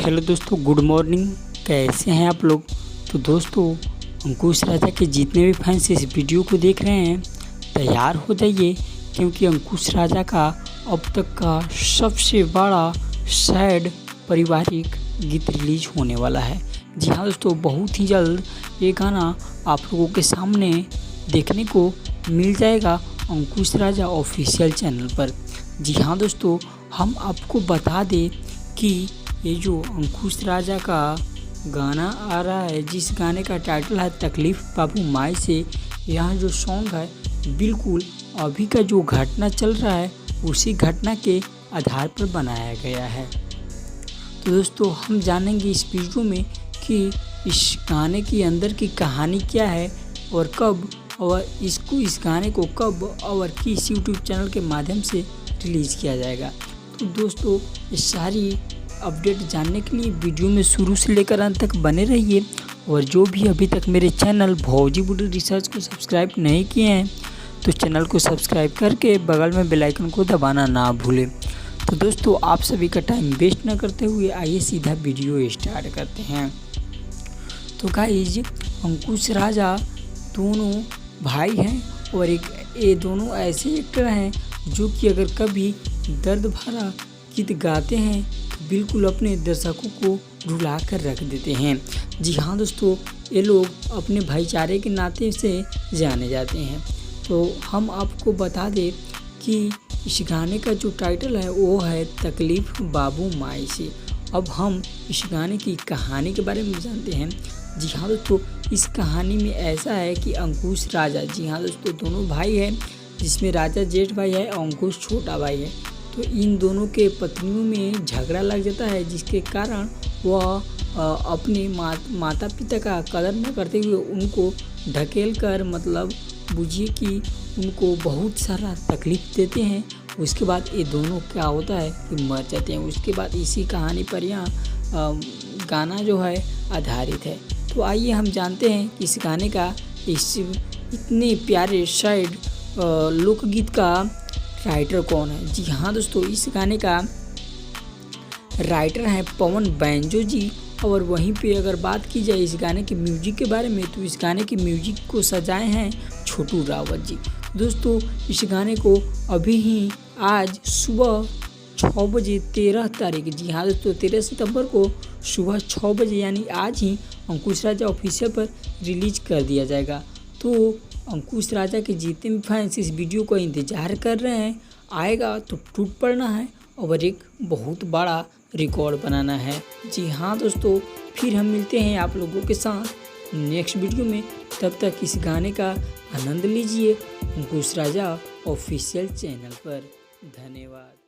Hello दोस्तों, good morning. कैसे हैं आप लोग। तो दोस्तों, अंकुश राजा के जितने भी फैंस इस वीडियो को देख रहे हैं तैयार हो जाइए, क्योंकि अंकुश राजा का अब तक का सबसे बड़ा सैड पारिवारिक गीत रिलीज होने वाला है। जी हाँ दोस्तों, बहुत ही जल्द ये गाना आप लोगों के सामने देखने को मिल जाएगा अंकुश राजा ऑफिशियल चैनल पर। जी हाँ दोस्तों, हम आपको बता दें कि ये जो अंकुश राजा का गाना आ रहा है, जिस गाने का टाइटल है तकलीफ बाबू माई से, यह जो सॉन्ग है बिल्कुल अभी का जो घटना चल रहा है उसी घटना के आधार पर बनाया गया है। तो दोस्तों, हम जानेंगे इस वीडियो में कि इस गाने के अंदर की कहानी क्या है और कब और इस गाने को कब और किस यूट्यूब चैनल के माध्यम से रिलीज़ किया जाएगा। तो दोस्तों, ये सारी अपडेट जानने के लिए वीडियो में शुरू से लेकर अंत तक बने रहिए। और जो भी अभी तक मेरे चैनल भौजी बुडी रिसर्च को सब्सक्राइब नहीं किए हैं तो चैनल को सब्सक्राइब करके बगल में बेल आइकन को दबाना ना भूलें। तो दोस्तों, आप सभी का टाइम वेस्ट न करते हुए आइए सीधा वीडियो स्टार्ट करते हैं। तो गाइस, अंकुश राजा दोनों भाई हैं और ये दोनों ऐसे एक्टर हैं जो कि अगर कभी दर्द भरा गीत गाते हैं तो बिल्कुल अपने दर्शकों को रुला कर रख देते हैं। जी हाँ दोस्तों, ये लोग अपने भाईचारे के नाते से जाने जाते हैं। तो हम आपको बता दें कि इस गाने का जो टाइटल है वो है तकलीफ बाबू माई से। अब हम इस गाने की कहानी के बारे में जानते हैं। जी हाँ दोस्तों, इस कहानी में ऐसा है कि अंकुश राजा, जी हाँ दोस्तों, दोनों भाई हैं, जिसमें राजा जेठ भाई है और अंकुश छोटा भाई है। तो इन दोनों के पत्नियों में झगड़ा लग जाता है, जिसके कारण वह अपने माता पिता का कदर न करते हुए उनको ढकेल कर, मतलब बुझिए कि उनको बहुत सारा तकलीफ देते हैं। उसके बाद ये दोनों क्या होता है कि मर जाते हैं। उसके बाद इसी कहानी पर यहाँ गाना जो है आधारित है। तो आइए हम जानते हैं कि इस गाने का इतने प्यारे सैड लोकगीत का राइटर कौन है। जी हाँ दोस्तों, इस गाने का राइटर हैं पवन बैंजो जी। और वहीं पे अगर बात की जाए इस गाने के म्यूजिक के बारे में, तो इस गाने के म्यूजिक को सजाए हैं छोटू रावत जी। दोस्तों, इस गाने को अभी ही आज सुबह 6 बजे 13 तारीख, जी हाँ दोस्तों, 13 सितंबर को सुबह 6 बजे यानी आज ही अंकुश राजा ऑफिशियल पर रिलीज कर दिया जाएगा। तो अंकुश राजा के जितने भी फैंस इस वीडियो को इंतज़ार कर रहे हैं, आएगा तो टूट पड़ना है और एक बहुत बड़ा रिकॉर्ड बनाना है। जी हाँ दोस्तों, फिर हम मिलते हैं आप लोगों के साथ नेक्स्ट वीडियो में। तब तक इस गाने का आनंद लीजिए अंकुश राजा ऑफिशियल चैनल पर। धन्यवाद।